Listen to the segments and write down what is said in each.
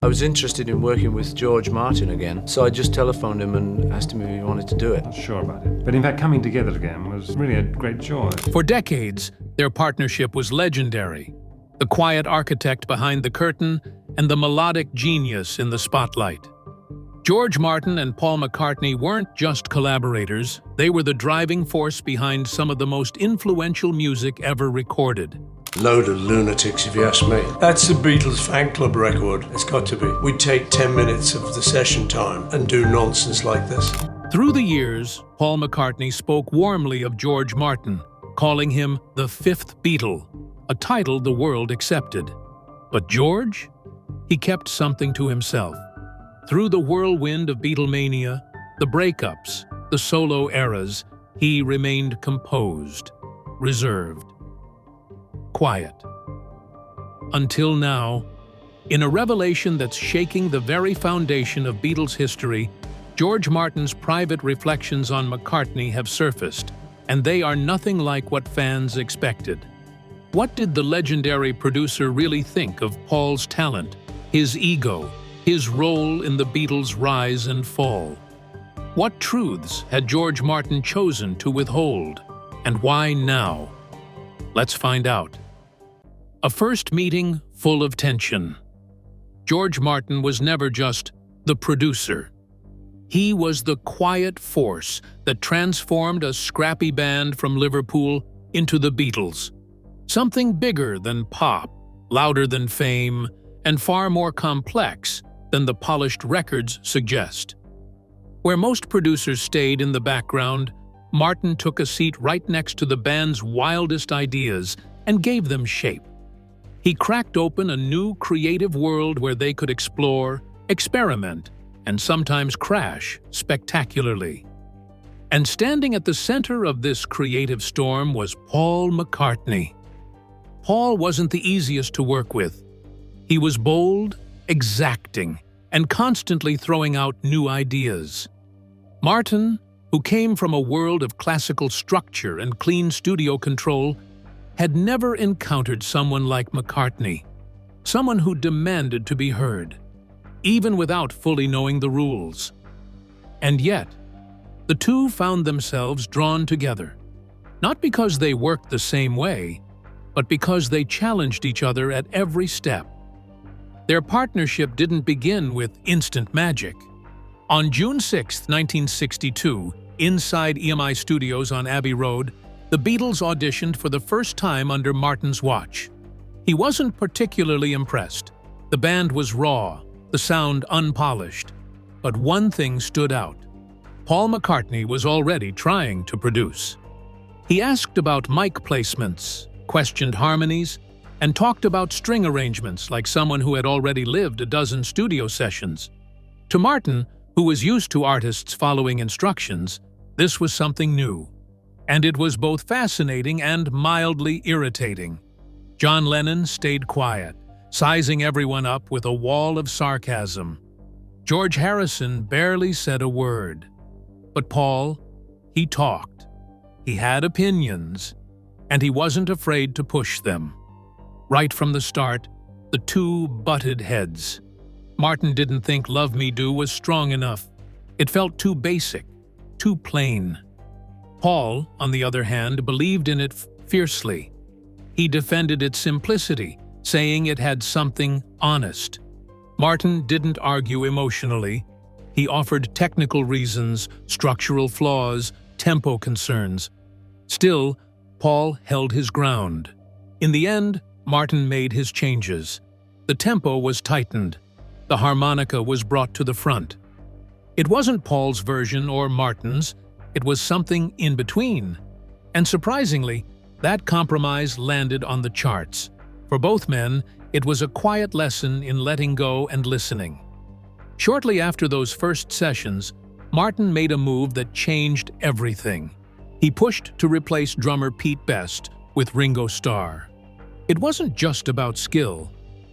I was interested in working with George Martin again, so I just telephoned him and asked him if he wanted to do it. Not sure about it, but in fact coming together again was really a great joy. For decades, their partnership was legendary. The quiet architect behind the curtain and the melodic genius in the spotlight. George Martin and Paul McCartney weren't just collaborators, they were the driving force behind some of the most influential music ever recorded. Load of lunatics, if you ask me. That's the Beatles fan club record. It's got to be. We'd take 10 minutes of the session time and do nonsense like this. Through the years, Paul McCartney spoke warmly of George Martin, calling him the fifth Beatle, a title the world accepted. But George? He kept something to himself. Through the whirlwind of Beatlemania, the breakups, the solo eras, he remained composed, reserved, quiet. Until now, in a revelation that's shaking the very foundation of Beatles history, George Martin's private reflections on McCartney have surfaced, and they are nothing like what fans expected. What did the legendary producer really think of Paul's talent, his ego, his role in the Beatles' rise and fall? What truths had George Martin chosen to withhold, and why now? Let's find out. A first meeting full of tension. George Martin was never just the producer. He was the quiet force that transformed a scrappy band from Liverpool into the Beatles. Something bigger than pop, louder than fame, and far more complex than the polished records suggest. Where most producers stayed in the background, Martin took a seat right next to the band's wildest ideas and gave them shape. He cracked open a new creative world where they could explore, experiment, and sometimes crash spectacularly. And standing at the center of this creative storm was Paul McCartney. Paul wasn't the easiest to work with. He was bold, exacting, and constantly throwing out new ideas. Martin, who came from a world of classical structure and clean studio control, had never encountered someone like McCartney, someone who demanded to be heard, even without fully knowing the rules. And yet, the two found themselves drawn together, not because they worked the same way, but because they challenged each other at every step. Their partnership didn't begin with instant magic. On June 6, 1962, inside EMI Studios on Abbey Road, the Beatles auditioned for the first time under Martin's watch. He wasn't particularly impressed. The band was raw, the sound unpolished. But one thing stood out. Paul McCartney was already trying to produce. He asked about mic placements, questioned harmonies, and talked about string arrangements like someone who had already lived a dozen studio sessions. To Martin, who was used to artists following instructions, this was something new. And it was both fascinating and mildly irritating. John Lennon stayed quiet, sizing everyone up with a wall of sarcasm. George Harrison barely said a word. But Paul, he talked. He had opinions, and he wasn't afraid to push them. Right from the start, the two butted heads. Martin didn't think Love Me Do was strong enough. It felt too basic, too plain. Paul, on the other hand, believed in it fiercely. He defended its simplicity, saying it had something honest. Martin didn't argue emotionally. He offered technical reasons, structural flaws, tempo concerns. Still, Paul held his ground. In the end, Martin made his changes. The tempo was tightened. The harmonica was brought to the front. It wasn't Paul's version or Martin's. It was something in between. And surprisingly, that compromise landed on the charts. For both men, it was a quiet lesson in letting go and listening. Shortly after those first sessions, Martin made a move that changed everything. He pushed to replace drummer Pete Best with Ringo Starr. It wasn't just about skill.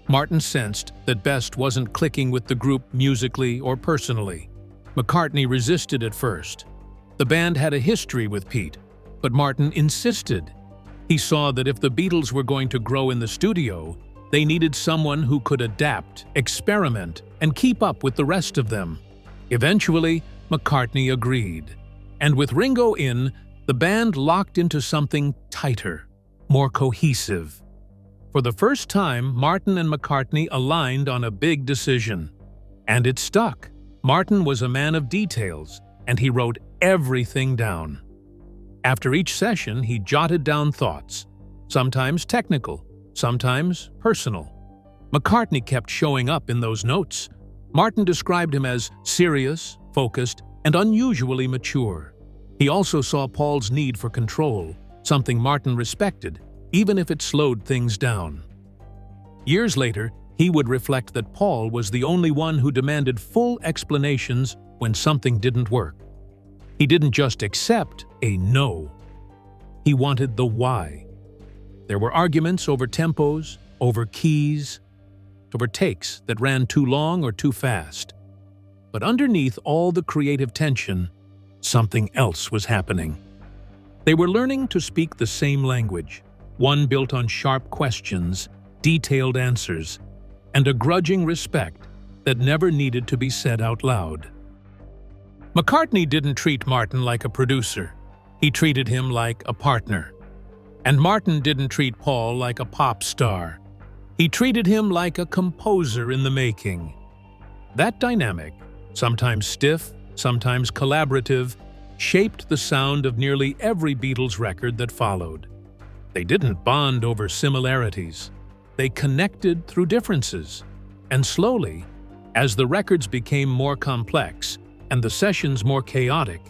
Martin sensed that Best wasn't clicking with the group musically or personally. McCartney resisted at first. The band had a history with Pete, but Martin insisted. He saw that if the Beatles were going to grow in the studio, They needed someone who could adapt, experiment, and keep up with the rest of them. Eventually, McCartney agreed. And with Ringo in, the band locked into something tighter, more cohesive. For the first time, Martin and McCartney aligned on a big decision. And it stuck. Martin was a man of details, and he wrote everything down. After each session, he jotted down thoughts, sometimes technical, sometimes personal. McCartney kept showing up in those notes. Martin described him as serious, focused, and unusually mature. He also saw Paul's need for control, something Martin respected, even if it slowed things down. Years later, he would reflect that Paul was the only one who demanded full explanations when something didn't work. He didn't just accept a no. He wanted the why. There were arguments over tempos, over keys, over takes that ran too long or too fast. But underneath all the creative tension, something else was happening. They were learning to speak the same language, one built on sharp questions, detailed answers, and a grudging respect that never needed to be said out loud. McCartney didn't treat Martin like a producer. He treated him like a partner. And Martin didn't treat Paul like a pop star. He treated him like a composer in the making. That dynamic, sometimes stiff, sometimes collaborative, shaped the sound of nearly every Beatles record that followed. They didn't bond over similarities. They connected through differences. And slowly, as the records became more complex and the sessions more chaotic,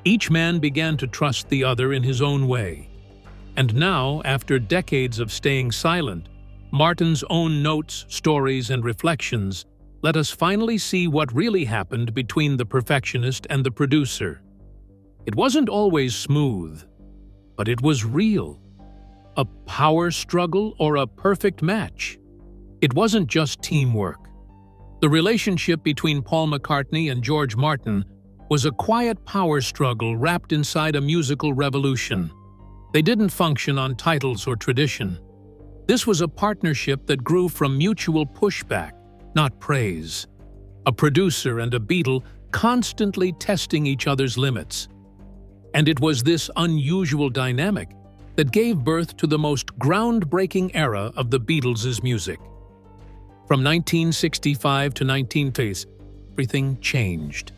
each man began to trust the other in his own way. And now, after decades of staying silent, Martin's own notes, stories, and reflections let us finally see what really happened between the perfectionist and the producer. It wasn't always smooth, but it was real. A power struggle or a perfect match. It wasn't just teamwork. The relationship between Paul McCartney and George Martin was a quiet power struggle wrapped inside a musical revolution. They didn't function on titles or tradition. This was a partnership that grew from mutual pushback, not praise. A producer and a Beatle constantly testing each other's limits. And it was this unusual dynamic that gave birth to the most groundbreaking era of the Beatles' music. From 1965 to 1950, everything changed.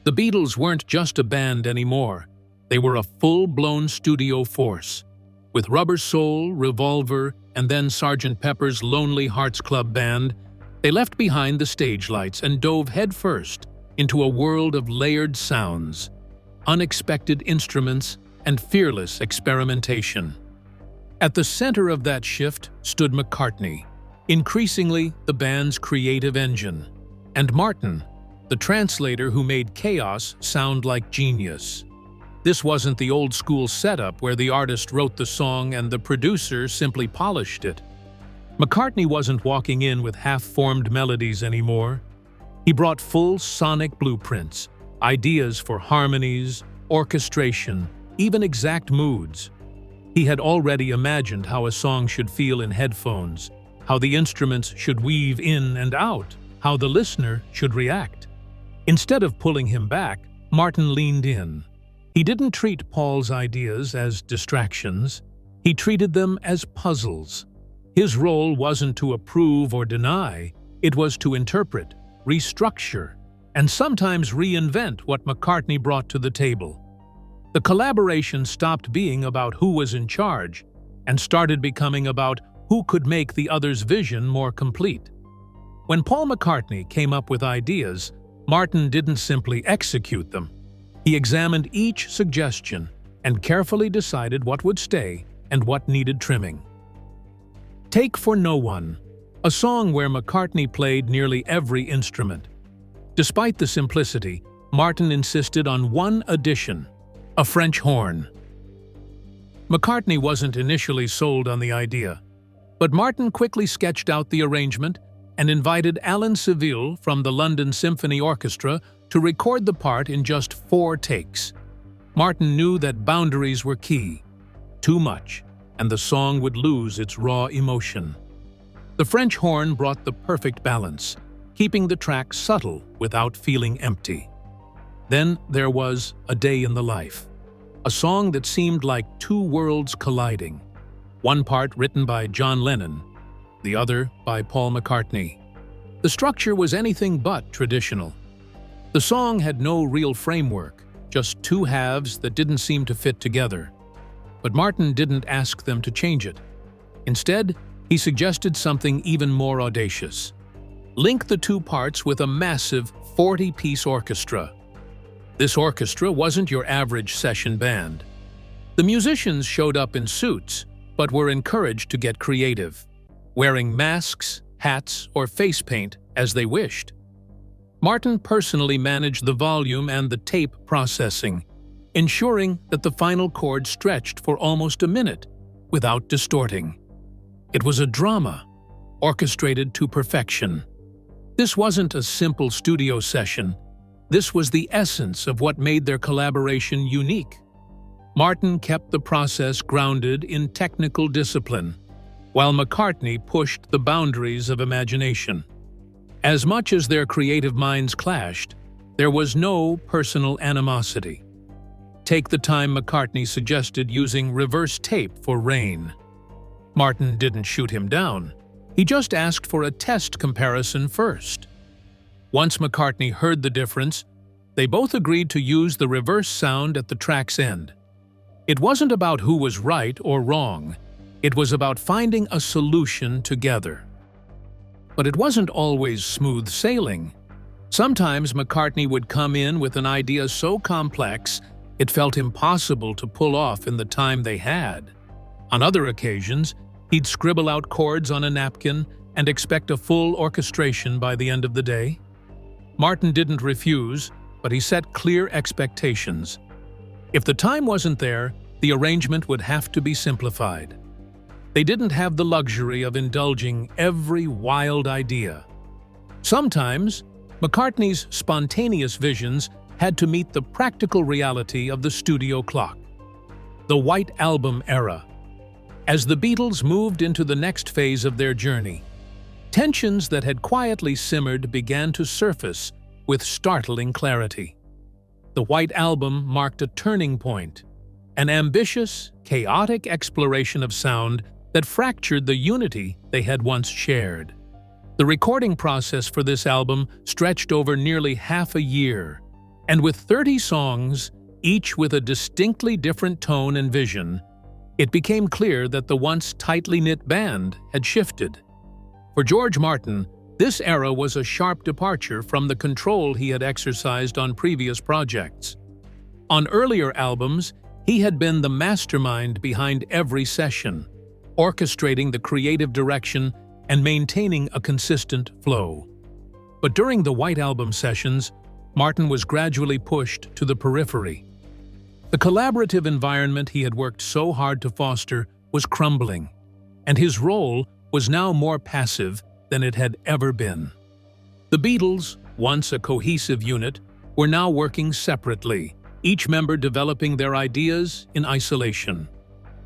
The Beatles weren't just a band anymore. They were a full-blown studio force. With Rubber Soul, Revolver, and then Sgt. Pepper's Lonely Hearts Club Band, they left behind the stage lights and dove headfirst into a world of layered sounds, unexpected instruments, and fearless experimentation. At the center of that shift stood McCartney, increasingly the band's creative engine, and Martin, the translator who made chaos sound like genius. This wasn't the old-school setup where the artist wrote the song and the producer simply polished it. McCartney wasn't walking in with half-formed melodies anymore. He brought full sonic blueprints, ideas for harmonies, orchestration, even exact moods. He had already imagined how a song should feel in headphones, how the instruments should weave in and out, how the listener should react. Instead of pulling him back, Martin leaned in. He didn't treat Paul's ideas as distractions. He treated them as puzzles. His role wasn't to approve or deny, it was to interpret, restructure, and sometimes reinvent what McCartney brought to the table. The collaboration stopped being about who was in charge and started becoming about who could make the other's vision more complete. When Paul McCartney came up with ideas, Martin didn't simply execute them. He examined each suggestion and carefully decided what would stay and what needed trimming. Take For No One, a song where McCartney played nearly every instrument. Despite the simplicity, Martin insisted on one addition: a French horn. McCartney wasn't initially sold on the idea, but Martin quickly sketched out the arrangement and invited Alan Seville from the London Symphony Orchestra to record the part in just 4 takes. Martin knew that boundaries were key. Too much, and the song would lose its raw emotion. The French horn brought the perfect balance, keeping the track subtle without feeling empty. Then there was A Day in the Life, a song that seemed like two worlds colliding, one part written by John Lennon, the other by Paul McCartney. The structure was anything but traditional. The song had no real framework, just two halves that didn't seem to fit together. But Martin didn't ask them to change it. Instead, he suggested something even more audacious. Link the two parts with a massive 40-piece orchestra. This orchestra wasn't your average session band. The musicians showed up in suits, but were encouraged to get creative, wearing masks, hats, or face paint as they wished. Martin personally managed the volume and the tape processing, ensuring that the final chord stretched for almost a minute without distorting. It was a drama, orchestrated to perfection. This wasn't a simple studio session. This was the essence of what made their collaboration unique. Martin kept the process grounded in technical discipline, while McCartney pushed the boundaries of imagination. As much as their creative minds clashed, there was no personal animosity. Take the time McCartney suggested using reverse tape for Rain. Martin didn't shoot him down. He just asked for a test comparison first. Once McCartney heard the difference, they both agreed to use the reverse sound at the track's end. It wasn't about who was right or wrong. It was about finding a solution together. But it wasn't always smooth sailing. Sometimes McCartney would come in with an idea so complex it felt impossible to pull off in the time they had. On other occasions, he'd scribble out chords on a napkin and expect a full orchestration by the end of the day. Martin didn't refuse, but he set clear expectations. If the time wasn't there, the arrangement would have to be simplified. They didn't have the luxury of indulging every wild idea. Sometimes, McCartney's spontaneous visions had to meet the practical reality of the studio clock. The White Album era. As the Beatles moved into the next phase of their journey, tensions that had quietly simmered began to surface with startling clarity. The White Album marked a turning point, an ambitious, chaotic exploration of sound that fractured the unity they had once shared. The recording process for this album stretched over nearly half a year, and with 30 songs, each with a distinctly different tone and vision, it became clear that the once tightly knit band had shifted. For George Martin, this era was a sharp departure from the control he had exercised on previous projects. On earlier albums, he had been the mastermind behind every session, orchestrating the creative direction and maintaining a consistent flow. But during the White Album sessions, Martin was gradually pushed to the periphery. The collaborative environment he had worked so hard to foster was crumbling, and his role was now more passive than it had ever been. The Beatles, once a cohesive unit, were now working separately, each member developing their ideas in isolation.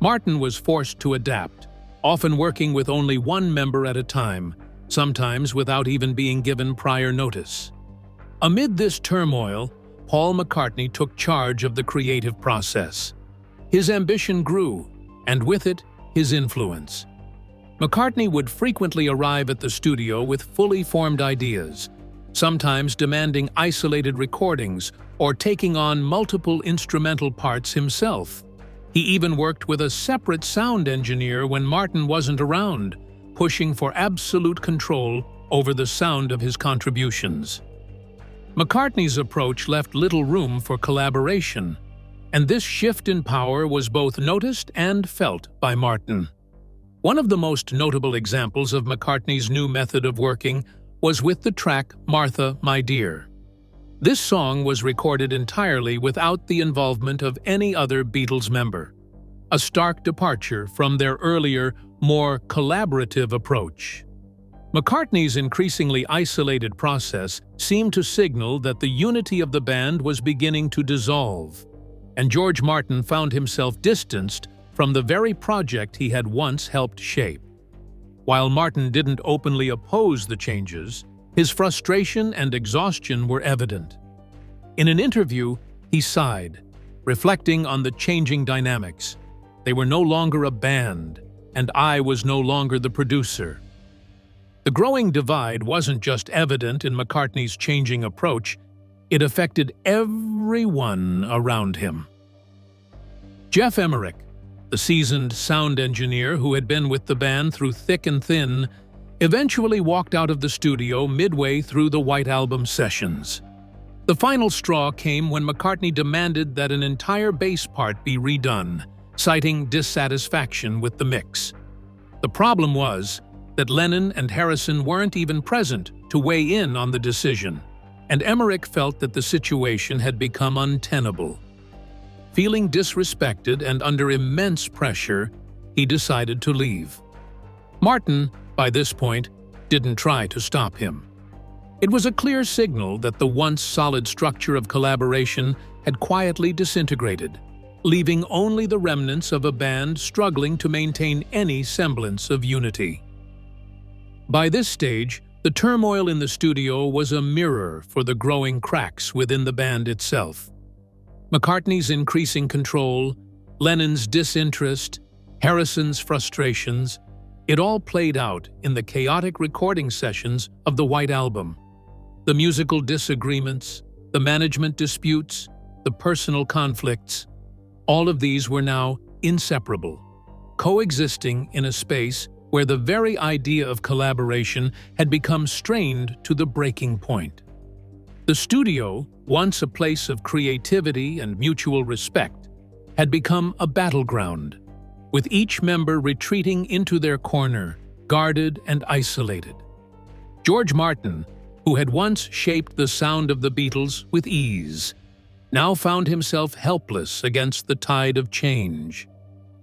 Martin was forced to adapt, often working with only one member at a time, sometimes without even being given prior notice. Amid this turmoil, Paul McCartney took charge of the creative process. His ambition grew, and with it, his influence. McCartney would frequently arrive at the studio with fully formed ideas, sometimes demanding isolated recordings or taking on multiple instrumental parts himself. He even worked with a separate sound engineer when Martin wasn't around, pushing for absolute control over the sound of his contributions. McCartney's approach left little room for collaboration, and this shift in power was both noticed and felt by Martin. One of the most notable examples of McCartney's new method of working was with the track Martha, My Dear. This song was recorded entirely without the involvement of any other Beatles member, a stark departure from their earlier, more collaborative approach. McCartney's increasingly isolated process seemed to signal that the unity of the band was beginning to dissolve, and George Martin found himself distanced from the very project he had once helped shape. While Martin didn't openly oppose the changes, his frustration and exhaustion were evident. In an interview, he sighed, reflecting on the changing dynamics. They were no longer a band, and I was no longer the producer. The growing divide wasn't just evident in McCartney's changing approach, it affected everyone around him. Geoff Emerick, the seasoned sound engineer who had been with the band through thick and thin, eventually walked out of the studio midway through the White Album sessions. The final straw came when McCartney demanded that an entire bass part be redone, citing dissatisfaction with the mix. The problem was that Lennon and Harrison weren't even present to weigh in on the decision, and Emerick felt that the situation had become untenable. Feeling disrespected and under immense pressure, he decided to leave. Martin, by this point, didn't try to stop him. It was a clear signal that the once solid structure of collaboration had quietly disintegrated, leaving only the remnants of a band struggling to maintain any semblance of unity. By this stage, the turmoil in the studio was a mirror for the growing cracks within the band itself. McCartney's increasing control, Lennon's disinterest, Harrison's frustrations, it all played out in the chaotic recording sessions of the White Album. The musical disagreements, the management disputes, the personal conflicts, all of these were now inseparable, coexisting in a space where the very idea of collaboration had become strained to the breaking point. The studio, once a place of creativity and mutual respect, had become a battleground, with each member retreating into their corner, guarded and isolated. George Martin, who had once shaped the sound of the Beatles with ease, now found himself helpless against the tide of change.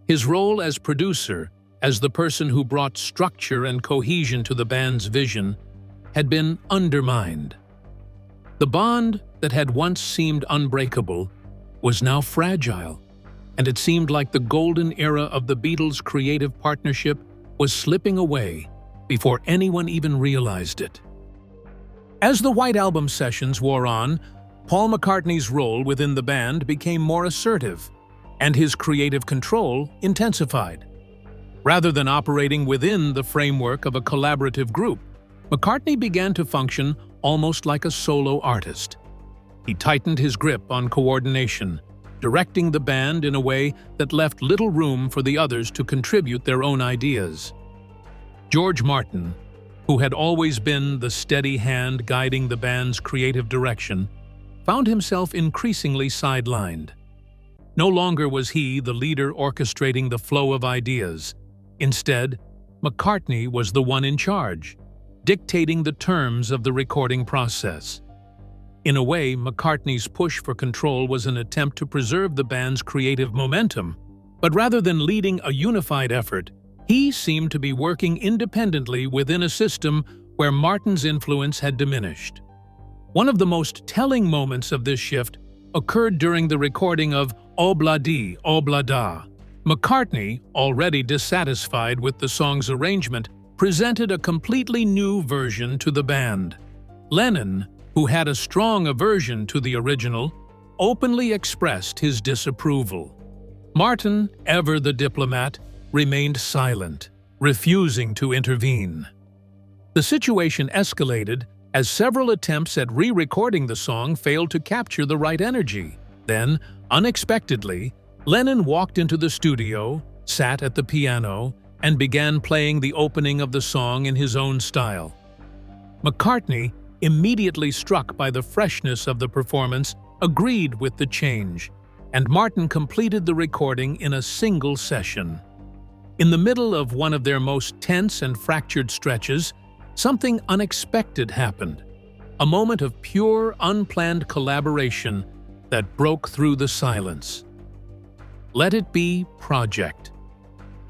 His role as producer, as the person who brought structure and cohesion to the band's vision, had been undermined. The bond that had once seemed unbreakable was now fragile, and it seemed like the golden era of the Beatles' creative partnership was slipping away before anyone even realized it. As the White Album sessions wore on, Paul McCartney's role within the band became more assertive, and his creative control intensified. Rather than operating within the framework of a collaborative group, McCartney began to function almost like a solo artist. He tightened his grip on coordination, directing the band in a way that left little room for the others to contribute their own ideas. George Martin, who had always been the steady hand guiding the band's creative direction, found himself increasingly sidelined. No longer was he the leader orchestrating the flow of ideas. Instead, McCartney was the one in charge, dictating the terms of the recording process. In a way, McCartney's push for control was an attempt to preserve the band's creative momentum, but rather than leading a unified effort, he seemed to be working independently within a system where Martin's influence had diminished. One of the most telling moments of this shift occurred during the recording of Obladi Oblada. McCartney, already dissatisfied with the song's arrangement, presented a completely new version to the band. Lennon, who had a strong aversion to the original, openly expressed his disapproval. Martin, ever the diplomat, remained silent, refusing to intervene. The situation escalated as several attempts at re-recording the song failed to capture the right energy. Then, unexpectedly, Lennon walked into the studio, sat at the piano, and began playing the opening of the song in his own style. McCartney, immediately struck by the freshness of the performance, agreed with the change, and Martin completed the recording in a single session. In the middle of one of their most tense and fractured stretches, something unexpected happened, a moment of pure, unplanned collaboration that broke through the silence. Let It Be Project.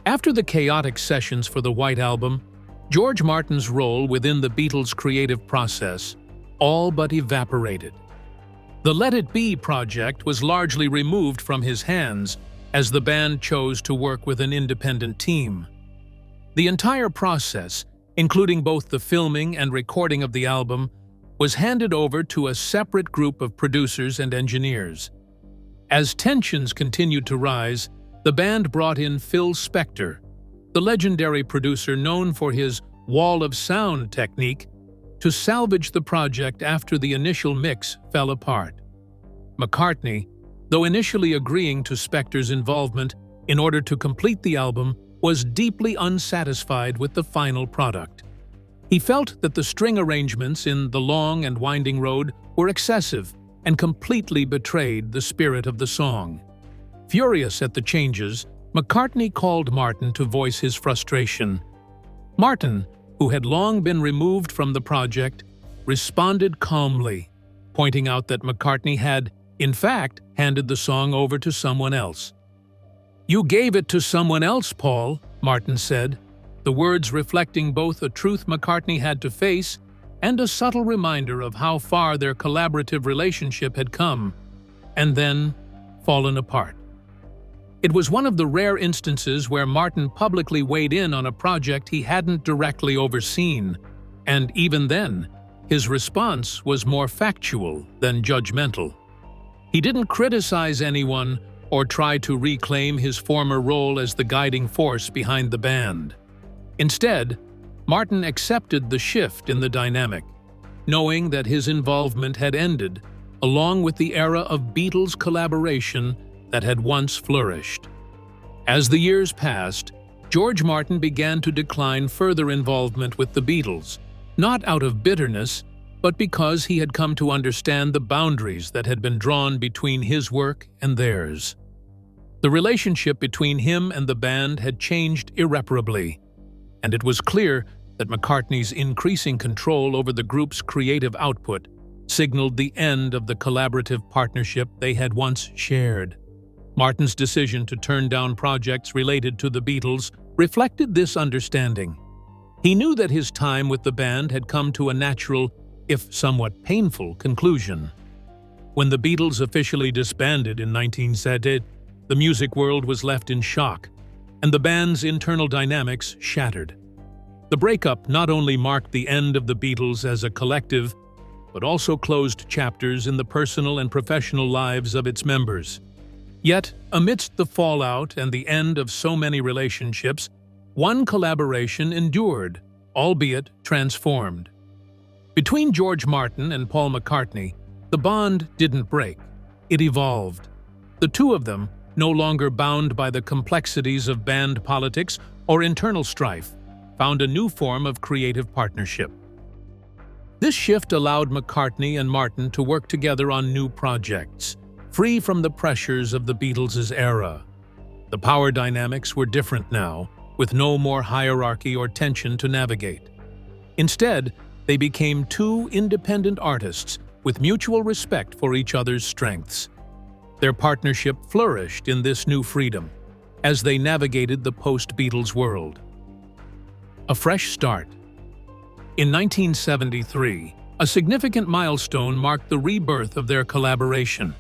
After the chaotic sessions for the White Album, George Martin's role within the Beatles' creative process all but evaporated. The Let It Be project was largely removed from his hands as the band chose to work with an independent team. The entire process, including both the filming and recording of the album, was handed over to a separate group of producers and engineers. As tensions continued to rise, the band brought in Phil Spector, the legendary producer known for his wall of sound technique, to salvage the project after the initial mix fell apart. McCartney, though initially agreeing to Spector's involvement in order to complete the album, was deeply unsatisfied with the final product. He felt that the string arrangements in The Long and Winding Road were excessive and completely betrayed the spirit of the song. Furious at the changes, McCartney called Martin to voice his frustration. Martin, who had long been removed from the project, responded calmly, pointing out that McCartney had, in fact, handed the song over to someone else. "You gave it to someone else, Paul," Martin said, the words reflecting both a truth McCartney had to face and a subtle reminder of how far their collaborative relationship had come, and then fallen apart. It was one of the rare instances where Martin publicly weighed in on a project he hadn't directly overseen, and even then, his response was more factual than judgmental. He didn't criticize anyone or try to reclaim his former role as the guiding force behind the band. Instead, Martin accepted the shift in the dynamic, knowing that his involvement had ended, along with the era of Beatles collaboration that had once flourished. As the years passed, George Martin began to decline further involvement with the Beatles, not out of bitterness, but because he had come to understand the boundaries that had been drawn between his work and theirs. The relationship between him and the band had changed irreparably, and it was clear that McCartney's increasing control over the group's creative output signaled the end of the collaborative partnership they had once shared. Martin's decision to turn down projects related to the Beatles reflected this understanding. He knew that his time with the band had come to a natural, if somewhat painful, conclusion. When the Beatles officially disbanded in 1970, the music world was left in shock, and the band's internal dynamics shattered. The breakup not only marked the end of the Beatles as a collective, but also closed chapters in the personal and professional lives of its members. Yet, amidst the fallout and the end of so many relationships, one collaboration endured, albeit transformed. Between George Martin and Paul McCartney, the bond didn't break, it evolved. The two of them, no longer bound by the complexities of band politics or internal strife, found a new form of creative partnership. This shift allowed McCartney and Martin to work together on new projects, free from the pressures of the Beatles' era. The power dynamics were different now, with no more hierarchy or tension to navigate. Instead, they became two independent artists with mutual respect for each other's strengths. Their partnership flourished in this new freedom as they navigated the post-Beatles world. A fresh start. In 1973, a significant milestone marked the rebirth of their collaboration.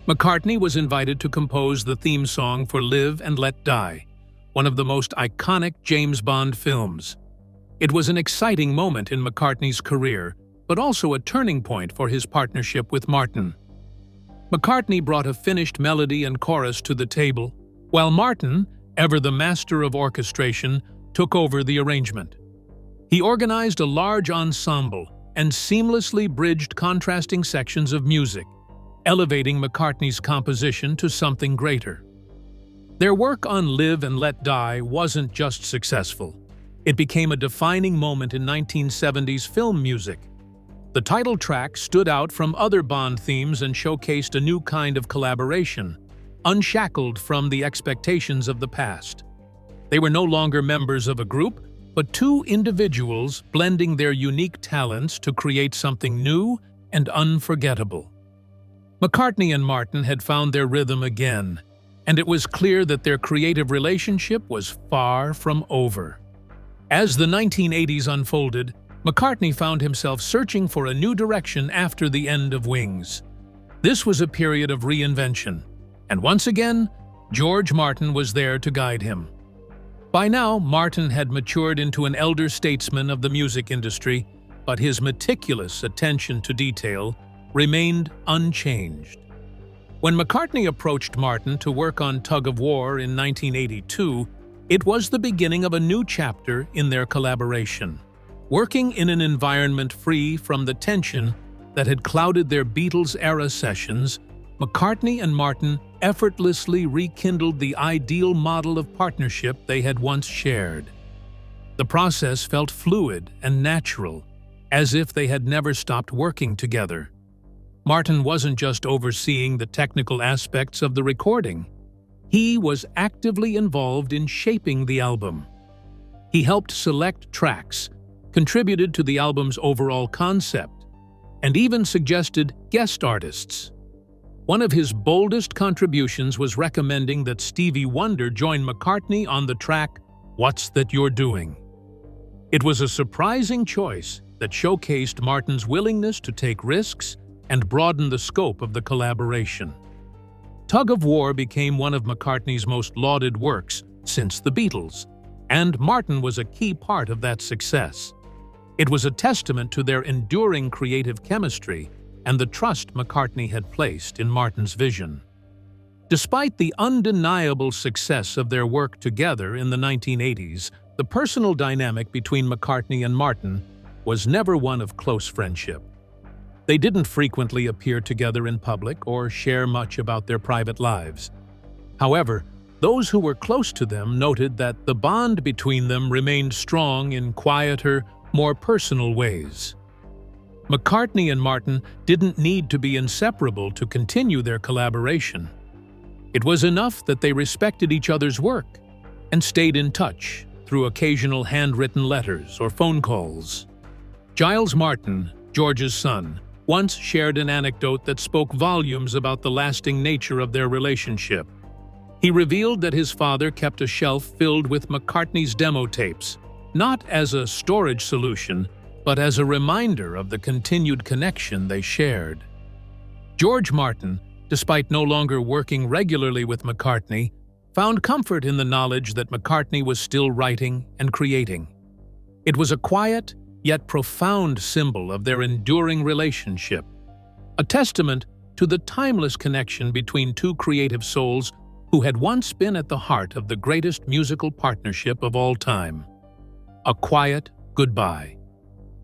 McCartney was invited to compose the theme song for Live and Let Die, one of the most iconic James Bond films. It was an exciting moment in McCartney's career, but also a turning point for his partnership with Martin. McCartney brought a finished melody and chorus to the table, while Martin, ever the master of orchestration, took over the arrangement. He organized a large ensemble and seamlessly bridged contrasting sections of music, elevating McCartney's composition to something greater. Their work on Live and Let Die wasn't just successful. It became a defining moment in 1970s film music. The title track stood out from other Bond themes and showcased a new kind of collaboration, unshackled from the expectations of the past. They were no longer members of a group, but two individuals blending their unique talents to create something new and unforgettable. McCartney and Martin had found their rhythm again, and it was clear that their creative relationship was far from over. As the 1980s unfolded, McCartney found himself searching for a new direction after the end of Wings. This was a period of reinvention, and once again, George Martin was there to guide him. By now, Martin had matured into an elder statesman of the music industry, but his meticulous attention to detail remained unchanged. When McCartney approached Martin to work on Tug of War in 1982, it was the beginning of a new chapter in their collaboration. Working in an environment free from the tension that had clouded their Beatles-era sessions, McCartney and Martin effortlessly rekindled the ideal model of partnership they had once shared. The process felt fluid and natural, as if they had never stopped working together. Martin wasn't just overseeing the technical aspects of the recording. He was actively involved in shaping the album. He helped select tracks, contributed to the album's overall concept, and even suggested guest artists. One of his boldest contributions was recommending that Stevie Wonder join McCartney on the track "What's That You're Doing?" It was a surprising choice that showcased Martin's willingness to take risks and broaden the scope of the collaboration. Tug of War became one of McCartney's most lauded works since the Beatles, and Martin was a key part of that success. It was a testament to their enduring creative chemistry and the trust McCartney had placed in Martin's vision. Despite the undeniable success of their work together in the 1980s, the personal dynamic between McCartney and Martin was never one of close friendship. They didn't frequently appear together in public or share much about their private lives. However, those who were close to them noted that the bond between them remained strong in quieter, more personal ways. McCartney and Martin didn't need to be inseparable to continue their collaboration. It was enough that they respected each other's work and stayed in touch through occasional handwritten letters or phone calls. Giles Martin, George's son, once shared an anecdote that spoke volumes about the lasting nature of their relationship. He revealed that his father kept a shelf filled with McCartney's demo tapes, not as a storage solution, but as a reminder of the continued connection they shared. George Martin, despite no longer working regularly with McCartney, found comfort in the knowledge that McCartney was still writing and creating. It was a quiet, yet profound symbol of their enduring relationship, a testament to the timeless connection between two creative souls who had once been at the heart of the greatest musical partnership of all time. A quiet goodbye.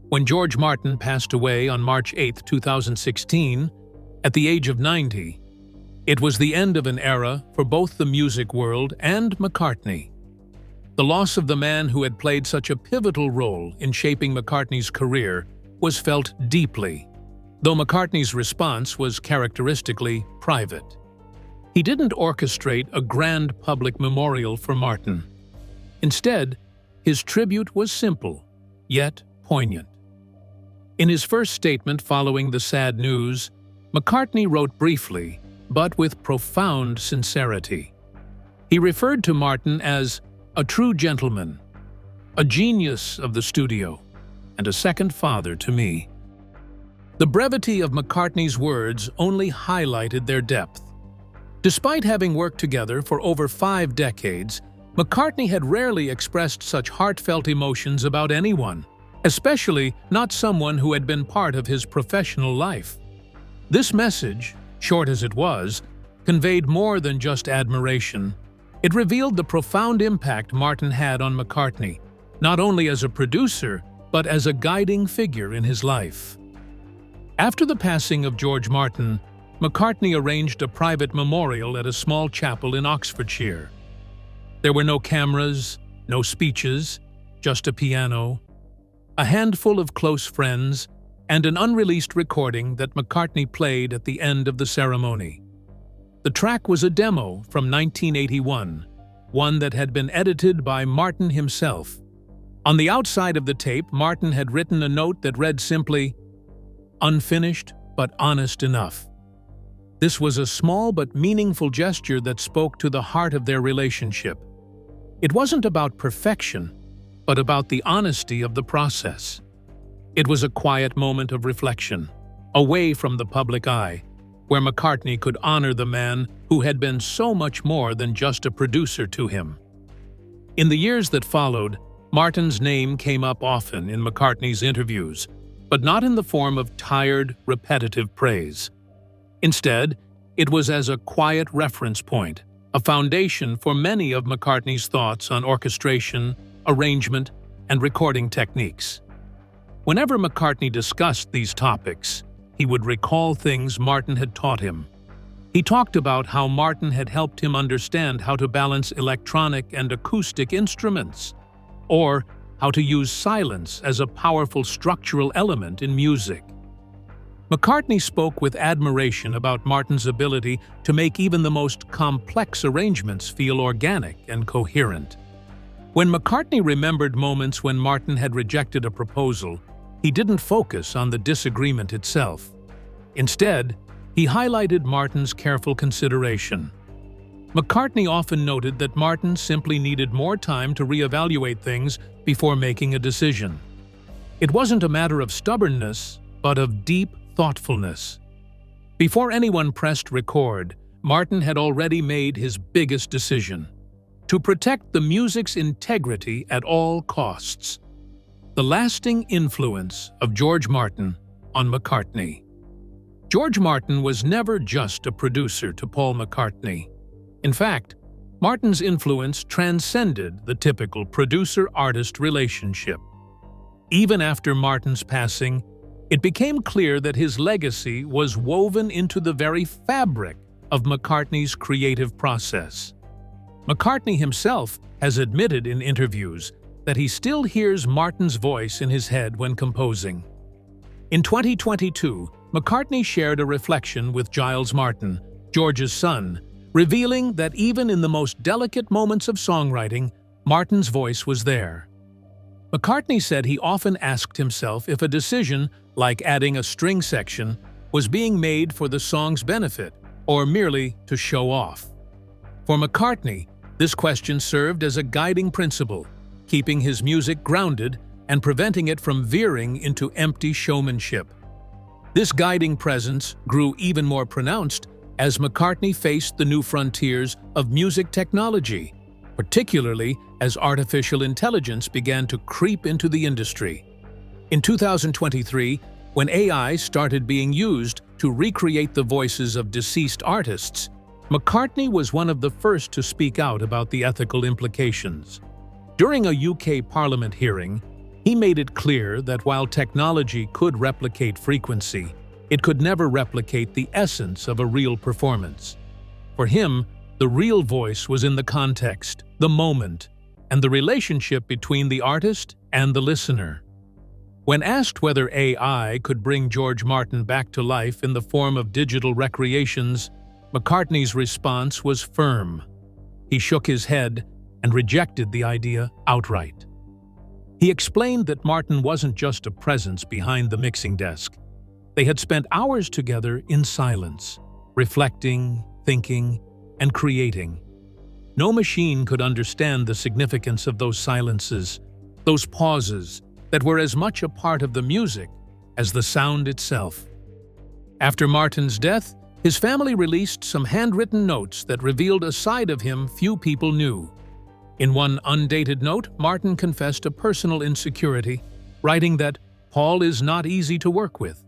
When George Martin passed away on March 8, 2016, at the age of 90, it was the end of an era for both the music world and McCartney. The loss of the man who had played such a pivotal role in shaping McCartney's career was felt deeply, though McCartney's response was characteristically private. He didn't orchestrate a grand public memorial for Martin. Instead, his tribute was simple, yet poignant. In his first statement following the sad news, McCartney wrote briefly, but with profound sincerity. He referred to Martin as a true gentleman, a genius of the studio, and a second father to me. The brevity of McCartney's words only highlighted their depth. Despite having worked together for over 5 decades, McCartney had rarely expressed such heartfelt emotions about anyone, especially not someone who had been part of his professional life. This message, short as it was, conveyed more than just admiration. It revealed the profound impact Martin had on McCartney, not only as a producer, but as a guiding figure in his life. After the passing of George Martin, McCartney arranged a private memorial at a small chapel in Oxfordshire. There were no cameras, no speeches, just a piano, a handful of close friends, and an unreleased recording that McCartney played at the end of the ceremony. The track was a demo from 1981, one that had been edited by Martin himself. On the outside of the tape, Martin had written a note that read simply, "Unfinished, but honest enough." This was a small but meaningful gesture that spoke to the heart of their relationship. It wasn't about perfection, but about the honesty of the process. It was a quiet moment of reflection, away from the public eye, where McCartney could honor the man who had been so much more than just a producer to him. In the years that followed, Martin's name came up often in McCartney's interviews, but not in the form of tired, repetitive praise. Instead, it was as a quiet reference point, a foundation for many of McCartney's thoughts on orchestration, arrangement, and recording techniques. Whenever McCartney discussed these topics, he would recall things Martin had taught him. He talked about how Martin had helped him understand how to balance electronic and acoustic instruments, or how to use silence as a powerful structural element in music. McCartney spoke with admiration about Martin's ability to make even the most complex arrangements feel organic and coherent. When McCartney remembered moments when Martin had rejected a proposal, he didn't focus on the disagreement itself. Instead, he highlighted Martin's careful consideration. McCartney often noted that Martin simply needed more time to reevaluate things before making a decision. It wasn't a matter of stubbornness, but of deep thoughtfulness. Before anyone pressed record, Martin had already made his biggest decision: to protect the music's integrity at all costs. The lasting influence of George Martin on McCartney. George Martin was never just a producer to Paul McCartney. In fact, Martin's influence transcended the typical producer-artist relationship. Even after Martin's passing, it became clear that his legacy was woven into the very fabric of McCartney's creative process. McCartney himself has admitted in interviews that he still hears Martin's voice in his head when composing. In 2022, McCartney shared a reflection with Giles Martin, George's son, revealing that even in the most delicate moments of songwriting, Martin's voice was there. McCartney said he often asked himself if a decision, like adding a string section, was being made for the song's benefit or merely to show off. For McCartney, this question served as a guiding principle, keeping his music grounded and preventing it from veering into empty showmanship. This guiding presence grew even more pronounced as McCartney faced the new frontiers of music technology, particularly as artificial intelligence began to creep into the industry. In 2023, when AI started being used to recreate the voices of deceased artists, McCartney was one of the first to speak out about the ethical implications. During a UK Parliament hearing, he made it clear that while technology could replicate frequency, it could never replicate the essence of a real performance. For him, the real voice was in the context, the moment, and the relationship between the artist and the listener. When asked whether AI could bring George Martin back to life in the form of digital recreations, McCartney's response was firm. He shook his head and rejected the idea outright. He explained that Martin wasn't just a presence behind the mixing desk. They had spent hours together in silence, reflecting, thinking, and creating. No machine could understand the significance of those silences, those pauses that were as much a part of the music as the sound itself. After Martin's death, his family released some handwritten notes that revealed a side of him few people knew. In one undated note, Martin confessed a personal insecurity, writing that Paul is not easy to work with.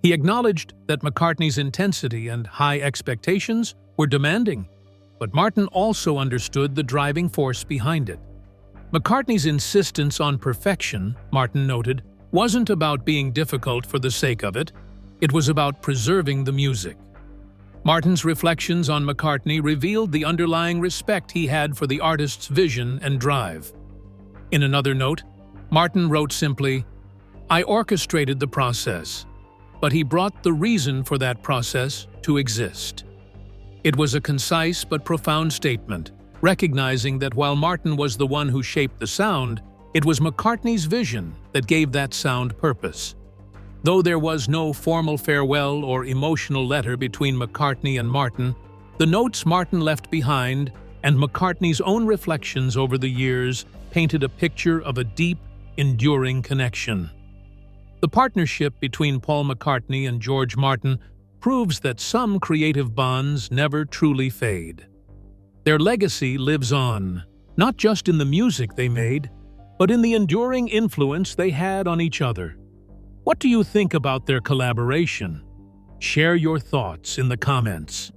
He acknowledged that McCartney's intensity and high expectations were demanding, but Martin also understood the driving force behind it. McCartney's insistence on perfection, Martin noted, wasn't about being difficult for the sake of it. It was about preserving the music. Martin's reflections on McCartney revealed the underlying respect he had for the artist's vision and drive. In another note, Martin wrote simply, "I orchestrated the process, but he brought the reason for that process to exist." It was a concise but profound statement, recognizing that while Martin was the one who shaped the sound, it was McCartney's vision that gave that sound purpose. Though there was no formal farewell or emotional letter between McCartney and Martin, the notes Martin left behind and McCartney's own reflections over the years painted a picture of a deep, enduring connection. The partnership between Paul McCartney and George Martin proves that some creative bonds never truly fade. Their legacy lives on, not just in the music they made, but in the enduring influence they had on each other. What do you think about their collaboration? Share your thoughts in the comments.